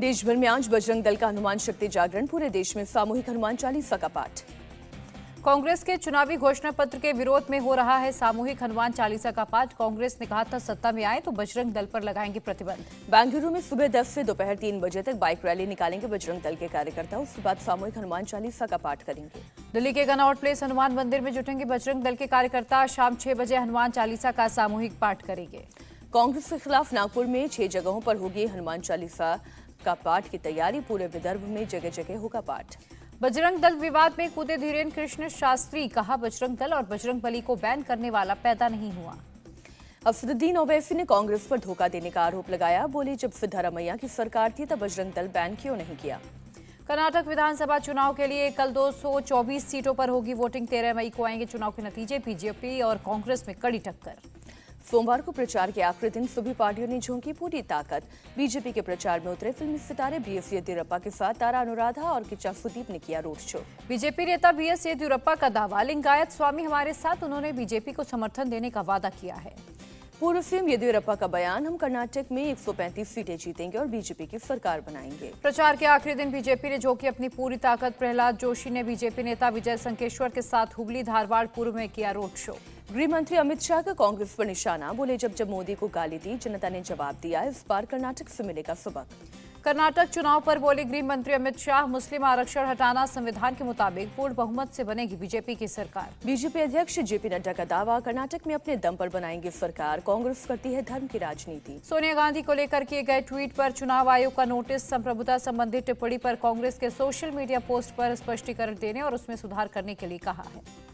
देश भर में आज बजरंग दल का हनुमान शक्ति जागरण, पूरे देश में सामूहिक हनुमान चालीसा का पाठ। कांग्रेस के चुनावी घोषणा पत्र के विरोध में हो रहा है सामूहिक हनुमान चालीसा का पाठ। कांग्रेस ने कहा था सत्ता में आए तो बजरंग दल पर लगाएंगे प्रतिबंध। बेंगलुरु में सुबह 10 से दोपहर 3 बजे तक बाइक रैली निकालेंगे बजरंग दल के कार्यकर्ता। उसके बाद सामूहिक हनुमान चालीसा का पाठ करेंगे। दिल्ली के कनॉट प्लेस हनुमान मंदिर में जुटेंगे बजरंग दल के कार्यकर्ता। शाम 6 बजे हनुमान चालीसा का सामूहिक पाठ करेंगे। कांग्रेस के खिलाफ नागपुर में 6 जगहों पर होगी हनुमान चालीसा का पाठ की तैयारी। पूरे विदर्भ में जगह जगह होगा पाठ। बजरंग दल विवाद में कूदे धीरेन्द्र कृष्ण शास्त्री, कहा बजरंग दल और बजरंग बली को बैन करने वाला पैदा नहीं हुआ। असदुद्दीन ओवैसी ने कांग्रेस पर धोखा देने का आरोप लगाया। बोले जब सिद्धारमैया की सरकार थी तब बजरंग दल बैन क्यों नहीं किया। कर्नाटक विधानसभा चुनाव के लिए कल 224 सीटों पर होगी वोटिंग। 13 मई को आएंगे चुनाव के नतीजे। बीजेपी और कांग्रेस में कड़ी टक्कर। सोमवार को प्रचार के आखिरी दिन सभी पार्टियों ने झोंकी पूरी ताकत। बीजेपी के प्रचार में उतरे फिल्मी सितारे बीएस येदियुरप्पा के साथ तारा अनुराधा और किच्चा सुदीप ने किया रोड शो। बीजेपी नेता बीएस येदियुरप्पा का दावा, लिंगायत स्वामी हमारे साथ। उन्होंने बीजेपी को समर्थन देने का वादा किया है। पूर्व सीएम येदियुरप्पा का बयान, हम कर्नाटक में 135 सीटें जीतेंगे और बीजेपी की सरकार बनाएंगे। प्रचार के आखिरी दिन बीजेपी ने झोंकी अपनी पूरी ताकत। प्रहलाद जोशी ने बीजेपी नेता विजय संकेश्वर के साथ हुबली धारवाड़ पूर्व में किया रोड शो। गृह मंत्री अमित शाह का कांग्रेस पर निशाना। बोले जब जब मोदी को गाली दी जनता ने जवाब दिया। इस बार कर्नाटक से मिलेगा सबक। कर्नाटक चुनाव पर बोले गृह मंत्री अमित शाह, मुस्लिम आरक्षण हटाना संविधान के मुताबिक पूर्ण बहुमत से बनेगी बीजेपी की सरकार। बीजेपी अध्यक्ष जेपी नड्डा का दावा, कर्नाटक में अपने दम पर बनाएंगे सरकार। कांग्रेस करती है धर्म की राजनीति। सोनिया गांधी को लेकर किए गए ट्वीट पर चुनाव आयोग का नोटिस। संप्रभुता संबंधी टिप्पणी पर कांग्रेस के सोशल मीडिया पोस्ट पर स्पष्टीकरण देने और उसमें सुधार करने के लिए कहा है।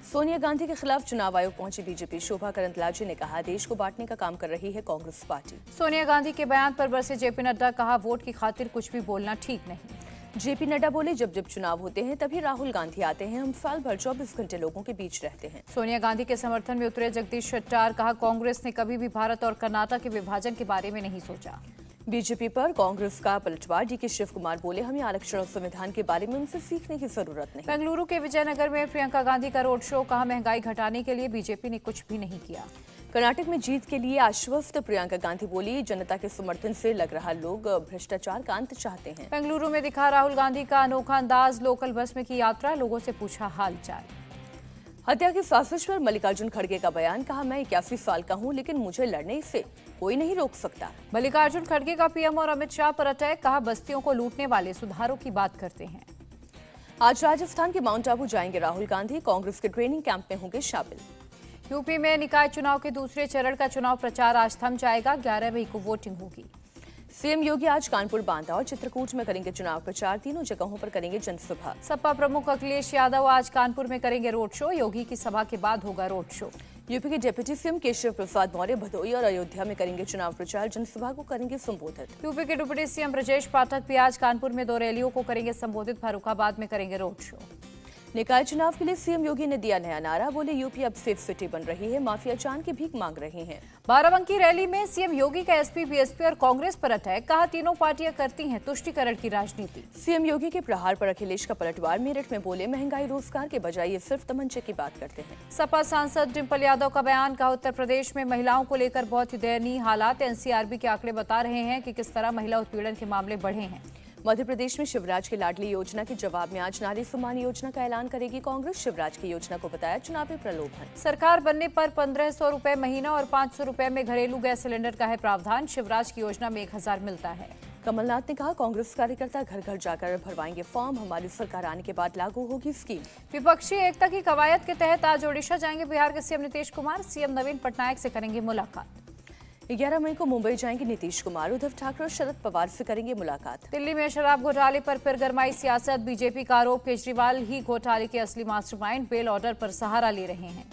सोनिया गांधी के खिलाफ चुनाव आयोग पहुंची बीजेपी। शोभा करंदलाजे ने कहा देश को बांटने का काम कर रही है कांग्रेस पार्टी। सोनिया गांधी के बयान पर बरसे जेपी नड्डा, कहा वोट की खातिर कुछ भी बोलना ठीक नहीं। जेपी नड्डा बोले जब जब चुनाव होते हैं तभी राहुल गांधी आते हैं। हम साल भर 24 घंटे लोगों के बीच रहते हैं। सोनिया गांधी के समर्थन में उतरे जगदीश शेट्टार, कहा कांग्रेस ने कभी भी भारत और कर्नाटक के विभाजन के बारे में नहीं सोचा। बीजेपी पर कांग्रेस का पलटवार। डीके शिव कुमार बोले हमें आरक्षण और संविधान के बारे में उनसे सीखने की जरूरत नहीं। बेंगलुरु के विजयनगर में प्रियंका गांधी का रोड शो, कहा महंगाई घटाने के लिए बीजेपी ने कुछ भी नहीं किया। कर्नाटक में जीत के लिए आश्वस्त प्रियंका गांधी बोली जनता के समर्थन से लग रहा लोग भ्रष्टाचार का अंत चाहते हैं। बेंगलुरु में दिखा राहुल गांधी का अनोखा अंदाज। लोकल बस में की यात्रा, लोगों से पूछा हाल चाल। हत्या की साजिश पर मल्लिकार्जुन खड़गे का बयान, कहा मैं 81 साल का हूं लेकिन मुझे लड़ने से कोई नहीं रोक सकता। मल्लिकार्जुन खड़गे का पीएम और अमित शाह पर अटैक, कहा बस्तियों को लूटने वाले सुधारों की बात करते हैं। आज राजस्थान के माउंट आबू जाएंगे राहुल गांधी। कांग्रेस के ट्रेनिंग कैंप में होंगे शामिल। यूपी में निकाय चुनाव के दूसरे चरण का चुनाव प्रचार आज थम जाएगा। 11 मई को वोटिंग होगी। सीएम योगी आज कानपुर, बांदा और चित्रकूट में करेंगे चुनाव प्रचार। तीनों जगहों पर करेंगे जनसभा। सपा प्रमुख अखिलेश यादव आज कानपुर में करेंगे रोड शो। योगी की सभा के बाद होगा रोड शो। यूपी के डिप्टी सीएम केशव प्रसाद मौर्य भदोई और अयोध्या में करेंगे चुनाव प्रचार। जनसभा को करेंगे संबोधित। यूपी के डिप्टी सीएम ब्रजेश पाठक भी आज कानपुर में 2 रैलियों को करेंगे संबोधित। फर्रुखाबाद में करेंगे रोड शो। निकाय चुनाव के लिए सीएम योगी ने दिया नया नारा। बोले यूपी अब सेफ सिटी बन रही है। माफिया जान की भीख मांग रहे हैं। बाराबंकी रैली में सीएम योगी का एसपी, बीएसपी और कांग्रेस पर अटैक, कहा तीनों पार्टियां करती हैं तुष्टीकरण की राजनीति। सीएम योगी के प्रहार पर अखिलेश का पलटवार। मेरठ में बोले महंगाई रोजगार के बजाय ये सिर्फ तमंचे की बात करते हैं। सपा सांसद डिम्पल यादव का बयान, कहा उत्तर प्रदेश में महिलाओं को लेकर बहुत ही दयनीय हालात। एनसीआरबी के आंकड़े बता रहे हैं कि किस तरह महिला उत्पीड़न के मामले बढ़े हैं। मध्य प्रदेश में शिवराज की लाडली योजना के जवाब में आज नारी सम्मान योजना का ऐलान करेगी कांग्रेस। शिवराज की योजना को बताया चुनावी प्रलोभन। सरकार बनने पर 1500 रुपए महीना और 500 रुपए में घरेलू गैस सिलेंडर का है प्रावधान। शिवराज की योजना में 1000 मिलता है। कमलनाथ ने कहा कांग्रेस कार्यकर्ता घर घर जाकर भरवाएंगे फॉर्म। हमारी सरकार आने के बाद लागू होगी स्कीम। विपक्षी एकता की कवायद के तहत आज ओडिशा जाएंगे बिहार के सीएम नीतीश कुमार। सीएम नवीन पटनायक से करेंगे मुलाकात। 11 मई को मुंबई जाएंगे नीतीश कुमार। उद्धव ठाकरे और शरद पवार से करेंगे मुलाकात। दिल्ली में शराब घोटाले पर फिर गरमाई सियासत। बीजेपी का आरोप, केजरीवाल ही घोटाले के असली मास्टरमाइंड। बेल ऑर्डर पर सहारा ले रहे हैं।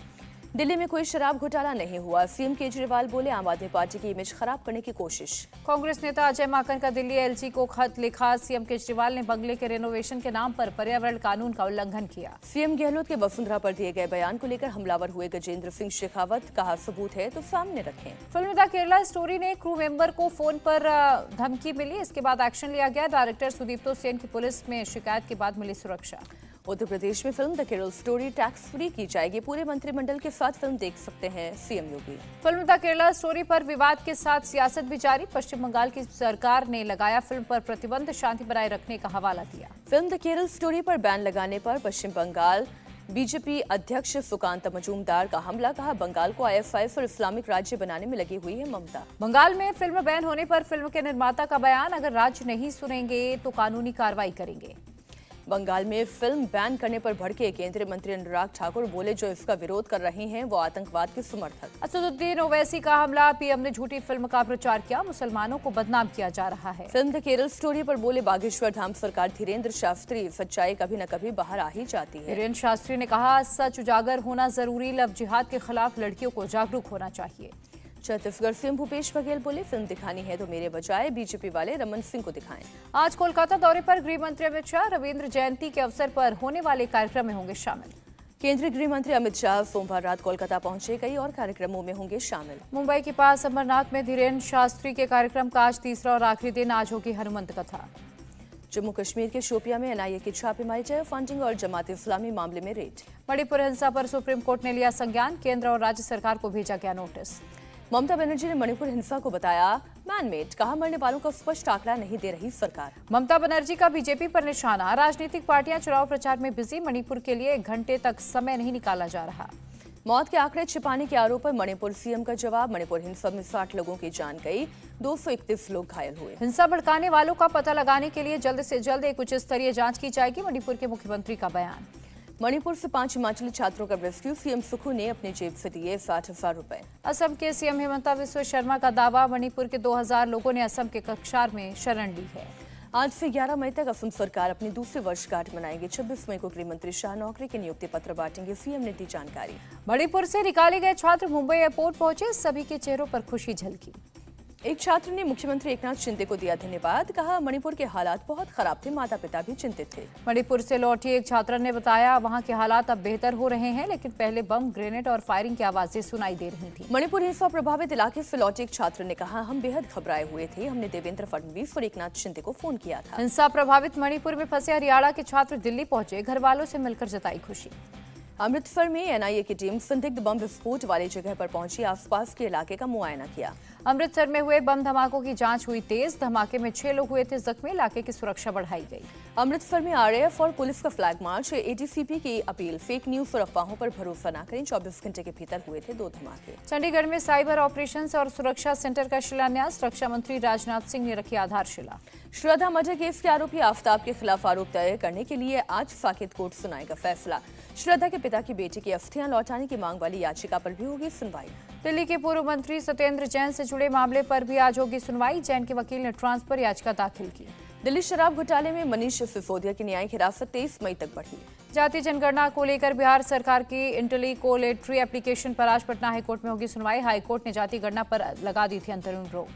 दिल्ली में कोई शराब घोटाला नहीं हुआ। सीएम केजरीवाल बोले आम आदमी पार्टी की इमेज खराब करने की कोशिश। कांग्रेस नेता अजय माकन का दिल्ली एलजी को खत लिखा। सीएम केजरीवाल ने बंगले के रेनोवेशन के नाम पर पर्यावरण कानून का उल्लंघन किया। सीएम गहलोत के वसुंधरा पर दिए गए बयान को लेकर हमलावर हुए गजेंद्र सिंह शेखावत, कहा सबूत है तो सामने रखें। फिल्म द केरला स्टोरी ने क्रू मेंबर को फोन पर धमकी मिली। इसके बाद एक्शन लिया गया। डायरेक्टर सुदीप्तो सेन की पुलिस में शिकायत के बाद मिली सुरक्षा। उत्तर प्रदेश में film the Kerala story tax free की जाएगी। पूरे मंत्रिमंडल के साथ फिल्म देख सकते हैं CM Yogi. Film the Kerala story पर विवाद के साथ सियासत भी जारी। पश्चिम बंगाल की सरकार ने लगाया फिल्म पर प्रतिबंध, शांति बनाए रखने का हवाला दिया। फिल्म द केरल स्टोरी पर बैन लगाने पर पश्चिम बंगाल बीजेपी अध्यक्ष सुकांत मजूमदार का हमला। कहा, बंगाल को IFI और इस्लामिक राज्य बनाने में लगी हुई है ममता। बंगाल में फिल्म बैन होने पर फिल्म के निर्माता का बयान, अगर राज्य नहीं सुनेंगे तो कानूनी कार्रवाई करेंगे। बंगाल में फिल्म बैन करने पर भड़के केंद्रीय मंत्री अनुराग ठाकुर बोले, जो इसका विरोध कर रहे हैं वो आतंकवाद के समर्थक। असदुद्दीन ओवैसी का हमला, पीएम ने झूठी फिल्म का प्रचार किया, मुसलमानों को बदनाम किया जा रहा है। फिल्म द केरल स्टोरी पर बोले बागेश्वर धाम सरकार धीरेन्द्र शास्त्री, सच्चाई कभी न कभी बाहर आ ही जाती है। धीरेन्द्र शास्त्री ने कहा, सच उजागर होना जरूरी, लव जिहाद के खिलाफ लड़कियों को जागरूक होना चाहिए। छत्तीसगढ़ सीएम भूपेश बघेल बोले, फिल्म दिखानी है तो मेरे बजाय बीजेपी वाले रमन सिंह को दिखाएं। आज कोलकाता दौरे पर गृह मंत्री अमित शाह रविंद्र जयंती के अवसर पर होने वाले कार्यक्रम में होंगे शामिल। केंद्रीय गृह मंत्री अमित शाह सोमवार रात कोलकाता पहुंचे, कई और कार्यक्रमों में होंगे शामिल। मुंबई के पास अमरनाथ में धीरेन्द्र शास्त्री के कार्यक्रम का आज तीसरा और आखिरी दिन। आज होगी हनुमंत कथा। जम्मू कश्मीर के शोपियां में NIA की छापेमारी, जय फंडिंग और जमात इस्लामी मामले में रेड। मणिपुर हिंसा पर सुप्रीम कोर्ट ने लिया संज्ञान, केंद्र और राज्य सरकार को भेजा गया नोटिस। ममता बनर्जी ने मणिपुर हिंसा को बताया मैनमेड। कहा, मरने वालों का स्पष्ट आंकड़ा नहीं दे रही सरकार। ममता बनर्जी का बीजेपी पर निशाना, राजनीतिक पार्टियां चुनाव प्रचार में बिजी, मणिपुर के लिए 1 घंटे तक समय नहीं निकाला जा रहा। मौत के आंकड़े छिपाने के आरोप पर मणिपुर सीएम का जवाब। मणिपुर हिंसा में 60 लोगों की जान गई, 231 लोग घायल हुए। हिंसा भड़काने वालों का पता लगाने के लिए जल्द से जल्द एक उच्च स्तरीय जांच की जाएगी, मणिपुर के मुख्यमंत्री का बयान। मणिपुर से 5 हिमाचली छात्रों का रेस्क्यू, सीएम सुखू ने अपनी जेब से दिए 60,000 रुपए। असम के सीएम हेमंता बिस्वा शर्मा का दावा, मणिपुर के 2000 लोगों ने असम के कक्षार में शरण ली है। आज से 11 मई तक असम सरकार अपनी दूसरी वर्षगांठ मनाएगी। 26 मई को गृह मंत्री शाह नौकरी के नियुक्ति पत्र बांटेंगे, सीएम ने दी जानकारी। मणिपुर से निकाले गए छात्र मुंबई एयरपोर्ट पहुंचे, सभी के चेहरों पर खुशी झलकी। एक छात्र ने मुख्यमंत्री एकनाथ शिंदे को दिया धन्यवाद। कहा, मणिपुर के हालात बहुत खराब थे, माता पिता भी चिंतित थे। मणिपुर से लौटी एक छात्रा ने बताया, वहां के हालात अब बेहतर हो रहे हैं, लेकिन पहले बम, ग्रेनेड और फायरिंग की आवाजें सुनाई दे रही थी। मणिपुर हिंसा प्रभावित इलाके से लौटे एक छात्र ने कहा, हम बेहद घबराए हुए थे, हमने देवेंद्र फडणवीस और एकनाथ शिंदे को फोन किया था। हिंसा प्रभावित मणिपुर में फंसे हरियाणा के छात्र दिल्ली पहुंचे, घर वालों से मिलकर जताई खुशी। अमृतसर में NIA की टीम संदिग्ध बम विस्फोट वाली जगह पर पहुंची, आसपास के इलाके का मुआयना किया। अमृतसर में हुए बम धमाकों की जांच हुई तेज, धमाके में 6 लोग हुए थे जख्मी, इलाके की सुरक्षा बढ़ाई गई। अमृतसर में RAF और पुलिस का फ्लैग मार्च, ATCP की अपील, फेक न्यूज और अफवाहों पर भरोसा न करें। 24 घंटे के भीतर हुए थे 2 धमाके। चंडीगढ़ में साइबर ऑपरेशंस और सुरक्षा सेंटर का शिलान्यास, रक्षा मंत्री राजनाथ सिंह ने रखी आधारशिला। श्रद्धा मर्डर केस के आरोपी आफ्ताब के खिलाफ आरोप तय करने के लिए आज साकेत कोर्ट सुनाएगा फैसला। श्रद्धा के पिता की बेटी की अस्थियां लौटाने की मांग वाली याचिका पर भी होगी सुनवाई। दिल्ली के पूर्व मंत्री सत्येंद्र जैन से जुड़े मामले पर भी आज होगी सुनवाई। जैन के वकील ने ट्रांसफर याचिका दाखिल की। दिल्ली शराब घोटाले में मनीष सिसोदिया की न्यायिक हिरासत 23 मई तक बढ़ी। जातीय जनगणना को लेकर बिहार सरकार की इंटेलिकोलेटरी एप्लीकेशन पर आज पटना हाईकोर्ट में होगी सुनवाई। हाईकोर्ट ने जाति गणना पर लगा दी थी अंतरिम रोक।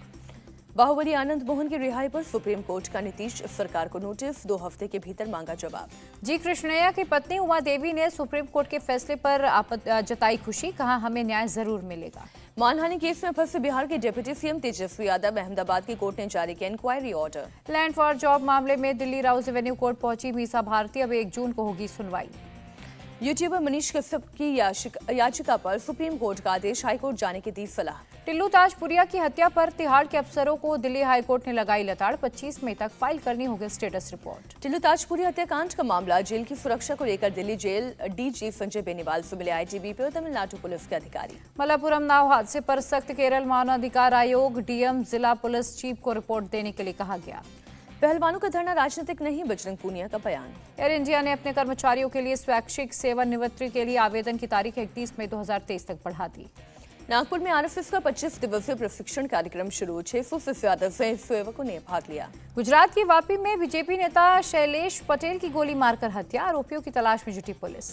बाहुबली आनंद मोहन की रिहाई पर सुप्रीम कोर्ट का नीतीश सरकार को नोटिस, 2 हफ्ते के भीतर मांगा जवाब। जी कृष्णैया की पत्नी उमा देवी ने सुप्रीम कोर्ट के फैसले पर जताई खुशी, कहा हमें न्याय जरूर मिलेगा। मानहानि केस में फंसे बिहार के डिप्टी सीएम तेजस्वी यादव, अहमदाबाद की कोर्ट ने जारी किया inquiry order. Land for job मामले में दिल्ली राउज एवेन्यू कोर्ट पहुंची मीसा भारती, अब 1 जून को होगी सुनवाई। यूट्यूबर मनीष कश्यप की याचिका पर सुप्रीम कोर्ट का आदेश, हाईकोर्ट जाने की दी सलाह। टिल्लू ताजपुरिया की हत्या पर तिहाड़ के अफसरों को दिल्ली हाईकोर्ट ने लगाई लताड़, 25 मई तक फाइल करनी होगी स्टेटस रिपोर्ट। टिल्लू ताजपुरिया हत्याकांड का मामला, जेल की सुरक्षा को लेकर दिल्ली जेल DG संजय बेनीवाल से मिले ITBP और तमिलनाडु पुलिस के अधिकारी। मल्लापुरम नाव हादसे पर सख्त, केरल मानवाधिकार आयोग, DM, जिला पुलिस चीफ को रिपोर्ट देने के लिए कहा गया। पहलवानों का धरना राजनीतिक नहीं, बजरंग पूनिया का बयान। एयर इंडिया ने अपने कर्मचारियों के लिए स्वैच्छिक सेवानिवृत्ति के लिए आवेदन की तारीख 31 मई 2023 तक बढ़ा दी। नागपुर में RSS का 25 दिवसीय प्रशिक्षण कार्यक्रम शुरू, 600 से ज्यादा स्वयंसेवकों ने भाग लिया। गुजरात की वापी में बीजेपी नेता शैलेश पटेल की गोली मारकर हत्या, आरोपियों की तलाश में जुटी पुलिस।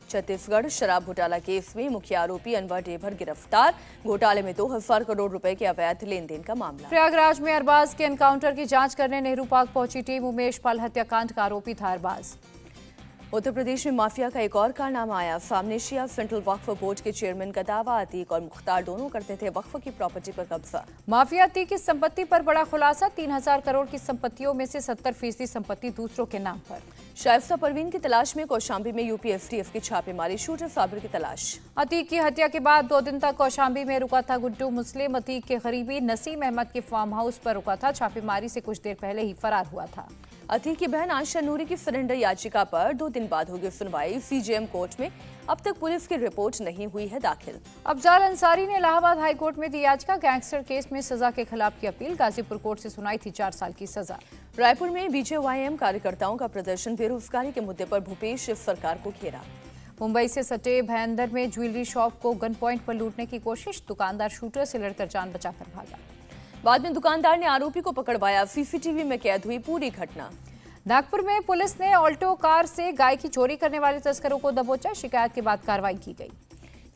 छत्तीसगढ़ शराब घोटाला केस में मुख्य आरोपी अनवर डेभर गिरफ्तार, घोटाले में 2000 करोड़ रुपए के अवैध लेन देन का मामला। प्रयागराज में अरबाज के एनकाउंटर की जांच करने नेहरू पार्क पहुंची टीम, उमेश पाल हत्याकांड का आरोपी था अरबाज। उत्तर प्रदेश में माफिया का एक और कारनामा आया सामने। शिया सेंट्रल वक्फ बोर्ड के चेयरमैन का दावा, अतीक और मुख्तार दोनों करते थे वक्फ की प्रॉपर्टी पर कब्जा। माफिया अतीक की संपत्ति पर बड़ा खुलासा, 3000 करोड़ की संपत्तियों में से 70% संपत्ति दूसरों के नाम पर। शाइस्ता परवीन की तलाश में कौशाम्बी में यूपी एसटीएफ की छापेमारी, शूटर साबिर की तलाश। अतीक की हत्या के बाद 2 दिन तक कौशाम्बी में रुका था गुड्डू मुस्लिम। अतीक के करीबी नसीम अहमद के फार्म हाउस पर रुका था, छापेमारी से कुछ देर पहले ही फरार हुआ था। अतीक की बहन आयशा नूरी की सरेंडर याचिका पर 2 दिन बाद होगी सुनवाई सीजेएम कोर्ट में। अब तक पुलिस की रिपोर्ट नहीं हुई है दाखिल। अफजाल अंसारी ने इलाहाबाद हाई कोर्ट में दी याचिका, गैंगस्टर केस में सजा के खिलाफ की अपील। गाजीपुर कोर्ट से सुनाई थी 4 साल की सजा। रायपुर में बीजेवाईएम कार्यकर्ताओं का प्रदर्शन, बेरोजगारी के मुद्दे पर भूपेश सरकार को घेरा। मुंबई से सटे भयंदर में ज्वेलरी शॉप को गन पॉइंट पर लूटने की कोशिश, दुकानदार शूटर से लड़कर जान बचाकर भागा। बाद में दुकानदार ने आरोपी को पकड़वाया, सीसीटीवी में कैद हुई पूरी घटना। नागपुर में पुलिस ने ऑल्टो कार से गाय की चोरी करने वाले तस्करों को दबोचा, शिकायत के बाद कार्रवाई की गई।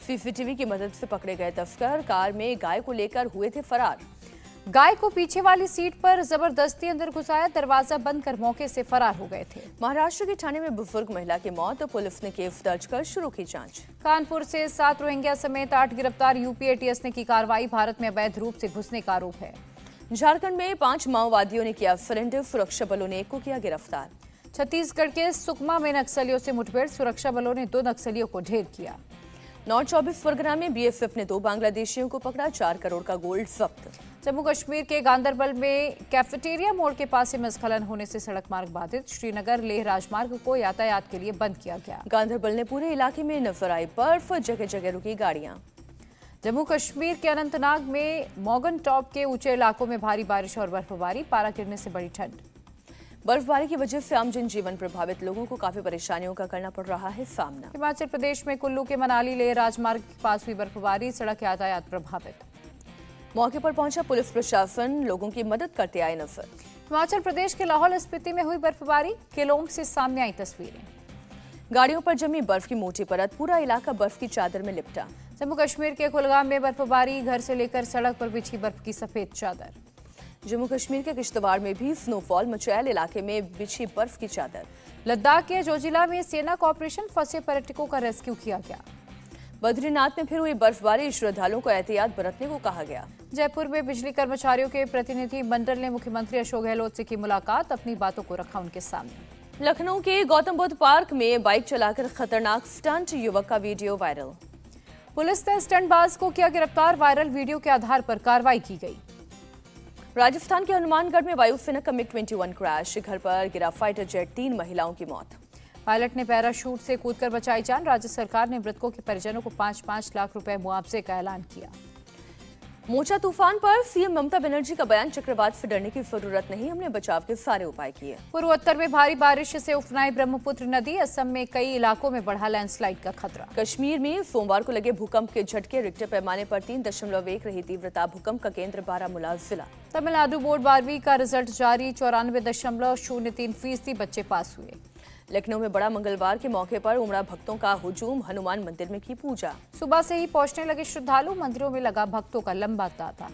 सीसीटीवी की मदद से पकड़े गए तस्कर कार में गाय को लेकर हुए थे फरार। गाय को पीछे वाली सीट पर जबरदस्ती अंदर घुसाया, दरवाजा बंद कर मौके से फरार हो गए थे। महाराष्ट्र के ठाणे में बुजुर्ग महिला की मौत, पुलिस ने केस दर्ज कर शुरू की जांच। कानपुर से 7 रोहिंग्या समेत 8 गिरफ्तार, यूपी एटीएस ने की कार्रवाई, भारत में अवैध रूप से घुसने का आरोप है। झारखंड में 5 माओवादियों ने किया सरेंडर, सुरक्षा बलों ने 1 को किया गिरफ्तार। छत्तीसगढ़ के सुकमा में नक्सलियों से मुठभेड़, सुरक्षा बलों ने 2 नक्सलियों को ढेर किया। नॉर्थ 24 परगना में बीएसएफ ने 2 बांग्लादेशियों को पकड़ा, 4 करोड़ का गोल्ड जब्त। जम्मू कश्मीर के गांदरबल में कैफेटेरिया मोड़ के पास हिमस्खलन होने से सड़क मार्ग बाधित, श्रीनगर लेह राजमार्ग को यातायात के लिए बंद किया गया। गांदरबल ने पूरे इलाके में नजर आई बर्फ, जगह जगह रुकी गाड़ियां। जम्मू कश्मीर के अनंतनाग में मॉगन टॉप के ऊंचे इलाकों में भारी बारिश और बर्फबारी, पारा गिरने से बड़ी ठंड। बर्फबारी की वजह से आम जनजीवन प्रभावित, लोगों को काफी परेशानियों का करना पड़ रहा है सामना। हिमाचल प्रदेश में कुल्लू के मनाली लेह राजमार्ग के पास हुई बर्फबारी, सड़क यातायात प्रभावित। मौके पर पहुंचा पुलिस प्रशासन, लोगों की मदद करते आए नजर। हिमाचल प्रदेश के लाहौल स्पीति में हुई बर्फबारी, केलोंग से सामने आई तस्वीरें। गाड़ियों पर जमी बर्फ की मोटी परत, पूरा इलाका बर्फ की चादर में लिपटा। जम्मू कश्मीर के कुलगाम में बर्फबारी, घर से लेकर सड़क पर बिछी बर्फ की सफेद चादर। जम्मू कश्मीर के किश्तवाड़ में भी स्नोफॉल, मचैल इलाके में बिछी बर्फ की चादर। लद्दाख के जोजिला में सेना का ऑपरेशन, फंसे पर्यटकों का रेस्क्यू किया गया। बद्रीनाथ में फिर हुई बर्फबारी, श्रद्धालुओं को एहतियात बरतने को कहा गया। जयपुर में बिजली कर्मचारियों के प्रतिनिधि मंडल ने मुख्यमंत्री अशोक गहलोत से की मुलाकात, अपनी बातों को रखा उनके सामने। लखनऊ के गौतम बुद्ध पार्क में बाइक चलाकर खतरनाक स्टंट, युवक का वीडियो वायरल। पुलिस ने स्टंटबाज को किया गिरफ्तार, वायरल वीडियो के आधार पर कार्रवाई की गई। राजस्थान के हनुमानगढ़ में वायुसेना का MiG-21 क्रैश, घर पर गिरा फाइटर जेट, 3 महिलाओं की मौत। पायलट ने पैराशूट से कूदकर बचाई जान, राज्य सरकार ने मृतकों के परिजनों को 5-5 लाख रुपए मुआवजे का ऐलान किया। मोचा तूफान पर सीएम ममता बनर्जी का बयान, चक्रवात से डरने की जरूरत नहीं, हमने बचाव के सारे उपाय किए। पूर्वोत्तर में भारी बारिश से उफनाई ब्रह्मपुत्र नदी, असम में कई इलाकों में बढ़ा लैंडस्लाइड का खतरा। कश्मीर में सोमवार को लगे भूकंप के झटके, रिक्टर पैमाने पर 3.1 रही तीव्रता, भूकंप का केंद्र बारामूला जिला। तमिलनाडु बोर्ड 12वीं का रिजल्ट जारी, 94.03% बच्चे पास हुए। लखनऊ में बड़ा मंगलवार के मौके पर उमड़ा भक्तों का हुजूम, हनुमान मंदिर में की पूजा। सुबह से ही पहुंचने लगे श्रद्धालु, मंदिरों में लगा भक्तों का लंबा तांता।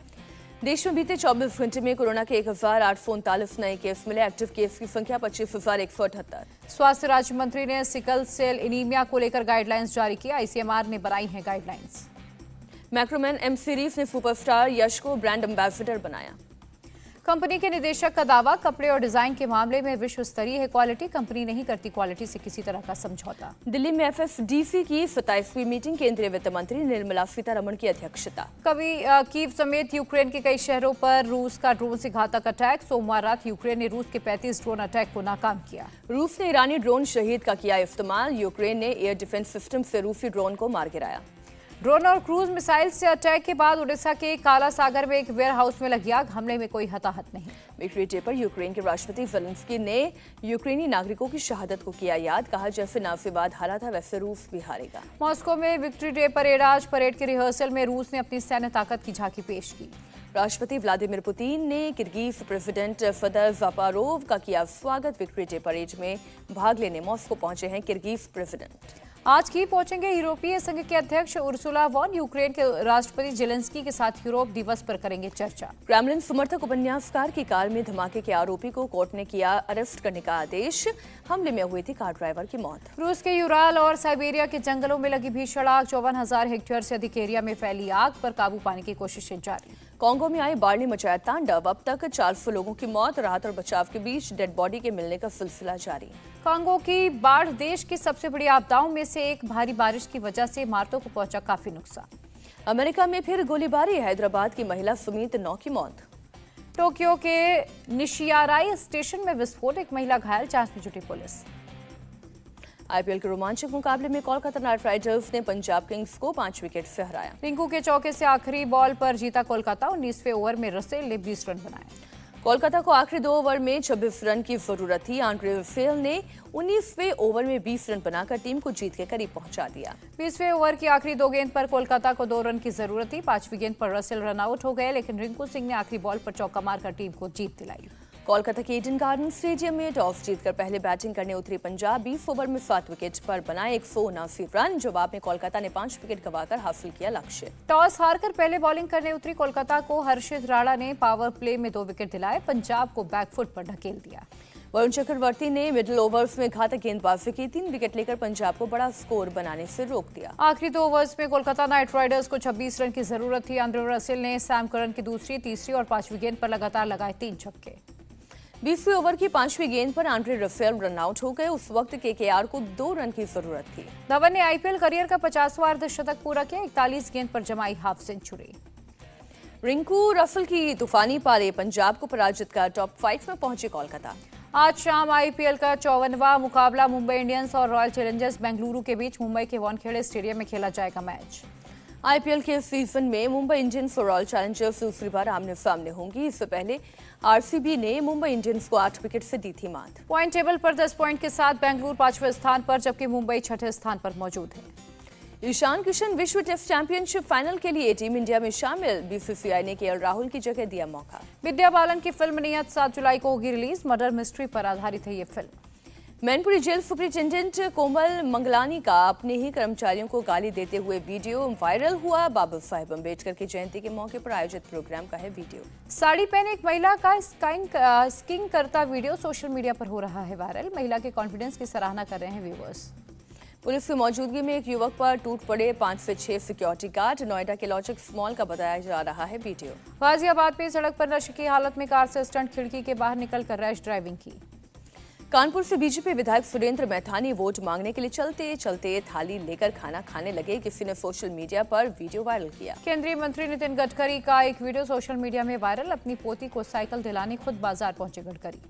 देश में बीते 24 घंटे में कोरोना के 1839 नए केस मिले, एक्टिव केस की संख्या 25,178। स्वास्थ्य राज्य मंत्री ने सिकल सेल एनीमिया को लेकर गाइडलाइंस जारी किया, ICMR ने बनाई है गाइडलाइंस। मैक्रोमैन M सीरीज ने सुपरस्टार यश को ब्रांड एम्बेसडर बनाया। कंपनी के निदेशक का दावा, कपड़े और डिजाइन के मामले में विश्व स्तरीय है क्वालिटी, कंपनी नहीं करती क्वालिटी से किसी तरह का समझौता। दिल्ली में FSDC की 27वीं मीटिंग, केंद्रीय वित्त मंत्री निर्मला सीतारमण की अध्यक्षता। कीव समेत यूक्रेन के कई शहरों पर रूस का ड्रोन से घातक अटैक, सोमवार रात यूक्रेन ने रूस के 35 ड्रोन अटैक को नाकाम किया। रूस ने ईरानी ड्रोन शहीद का किया इस्तेमाल, यूक्रेन ने एयर डिफेंस सिस्टम से रूसी ड्रोन को मार गिराया। ड्रोन और क्रूज मिसाइल से अटैक के बाद उड़ीसा के काला सागर में एक वेयर हाउस में लगी आग, हमले में कोई हताहत नहीं। विक्ट्री डे पर यूक्रेन के राष्ट्रपति ज़ेलेंस्की ने यूक्रेनी नागरिकों की शहादत को किया याद, कहा जैसे नाज़ीवाद हारा था वैसे रूस भी हारेगा। मॉस्को में विक्ट्री डे परेड, आज परेड के रिहर्सल में रूस ने अपनी सैन्य ताकत की झांकी पेश की। राष्ट्रपति व्लादिमीर पुतिन ने किर्गिज प्रेसिडेंट फदर जापारोव का किया स्वागत, विक्ट्री डे परेड में भाग लेने मॉस्को पहुंचे हैं किर्गिज प्रेसिडेंट। आज की पहुंचेंगे यूरोपीय संघ के अध्यक्ष उर्सुला वॉन, यूक्रेन के राष्ट्रपति जेलेंस्की के साथ यूरोप दिवस पर करेंगे चर्चा। क्रेमलिन समर्थक उपन्यासकार की कार में धमाके के आरोपी को कोर्ट ने किया अरेस्ट करने का आदेश। हमले में हुई थी कार ड्राइवर की मौत। रूस के यूराल और साइबेरिया के जंगलों में लगी भीषण आग, 54,000 हेक्टेयर से अधिक एरिया में फैली आग पर काबू पाने की कोशिशें जारी। कांगो में आई बाढ़ ने मचाया तांडव, अब तक 400 लोगों की मौत। राहत और बचाव के बीच डेड बॉडी के मिलने का सिलसिला जारी। कांगो की बाढ़ देश की सबसे बड़ी आपदाओं में से एक, भारी बारिश की वजह से इमारतों को पहुंचा काफी नुकसान। अमेरिका में फिर गोलीबारी, हैदराबाद की महिला समेत 9 की मौत। टोक्यो के निशियाराई स्टेशन में विस्फोट, एक महिला घायल, जांच में जुटी पुलिस। आईपीएल के रोमांचक मुकाबले में कोलकाता नाइट राइडर्स ने पंजाब किंग्स को 5 विकेट से हराया। रिंकू के चौके से आखिरी बॉल पर जीता कोलकाता, 19वें ओवर में रसेल ने 20 रन बनाए। कोलकाता को आखिरी 2 ओवर में 26 रन की जरूरत थी। आंड्रे रसेल ने 19वें ओवर में 20 रन बनाकर टीम को जीत के करीब पहुंचा दिया। 20वें ओवर की आखिरी 2 गेंद पर कोलकाता को 2 रन की जरूरत थी। 5वीं गेंद पर रसेल रन आउट हो गए, लेकिन रिंकू सिंह ने आखिरी बॉल पर चौका मारकर टीम को जीत दिलाई। कोलकाता के ईडन गार्डन स्टेडियम में टॉस जीतकर पहले बैटिंग करने उतरी पंजाब। 20 ओवर में 7 विकेट पर बनाए 179 रन। जवाब में कोलकाता ने 5 विकेट गंवाकर हासिल किया लक्ष्य। टॉस हारकर पहले बॉलिंग करने उतरी कोलकाता को हर्षित राणा ने पावर प्ले में 2 विकेट दिलाए, पंजाब को बैकफुट पर ढकेल दिया। वरुण चक्रवर्ती ने मिडिल ओवर्स में घातक गेंदबाजी की, 3 विकेट लेकर पंजाब को बड़ा स्कोर बनाने से रोक दिया। आखिरी 2 ओवर्स में कोलकाता नाइट राइडर्स को 26 रन की जरूरत थी। आंद्रे रसेल ने सैम करन की दूसरी, तीसरी और 5वीं गेंद पर लगातार लगाए 3 छक्के। 20वें ओवर की 5वीं गेंद पर आंड्रे रसेल रन आउट हो गए। उस वक्त केकेआर को 2 रन की जरूरत थी। धवन ने आईपीएल करियर का 50वां अर्धशतक पूरा किया, 41 गेंद पर जमाई हाफ सेंचुरी। रिंकू रसल की तूफानी पारी पंजाब को पराजित कर टॉप 5 में पहुंची कोलकाता। आज शाम आईपीएल का 54वां मुकाबला मुंबई इंडियंस और रॉयल चैलेंजर्स बेंगलुरु के बीच मुंबई के वानखेड़े स्टेडियम में खेला जाएगा मैच। आईपीएल के सीजन में मुंबई इंडियंस और रॉयल चैलेंजर्स दूसरी बार आमने सामने होंगी। इससे पहले आरसीबी ने मुंबई इंडियंस को 8 विकेट से दी थी मात। पॉइंट टेबल पर 10 पॉइंट के साथ बेंगलुरु 5वें स्थान पर, जबकि मुंबई 6ठे स्थान पर मौजूद है। ईशान किशन विश्व टेस्ट चैंपियनशिप फाइनल के लिए टीम इंडिया में शामिल। बीसीसीआई ने केएल राहुल की जगह दिया मौका। विद्या बालन की फिल्म नियत 7 जुलाई को होगी रिलीज। मर्डर मिस्ट्री पर आधारित है ये फिल्म। मैनपुरी जेल सुपरिटेंडेंट कोमल मंगलानी का अपने ही कर्मचारियों को गाली देते हुए वीडियो वायरल हुआ। बाबा साहेब अम्बेडकर की जयंती के मौके पर आयोजित प्रोग्राम का है वीडियो। साड़ी पहने एक महिला का स्कीइंग करता वीडियो सोशल मीडिया पर हो रहा है वायरल। महिला के कॉन्फिडेंस की सराहना कर रहे हैं व्यूअर्स। पुलिस की मौजूदगी में एक युवक पर टूट पड़े 5 से 6 सिक्योरिटी गार्ड। नोएडा के लॉजिक्स मॉल का बताया जा रहा है वीडियो। गाजियाबाद में सड़क पर नशे की हालत में कार से स्टंट खिड़की के बाहर निकलकर रैश ड्राइविंग की। कानपुर से बीजेपी विधायक सुरेंद्र मैथानी वोट मांगने के लिए चलते चलते थाली लेकर खाना खाने लगे। किसी ने सोशल मीडिया पर वीडियो वायरल किया। केंद्रीय मंत्री नितिन गडकरी का एक वीडियो सोशल मीडिया में वायरल। अपनी पोती को साइकिल दिलाने खुद बाजार पहुंचे गडकरी।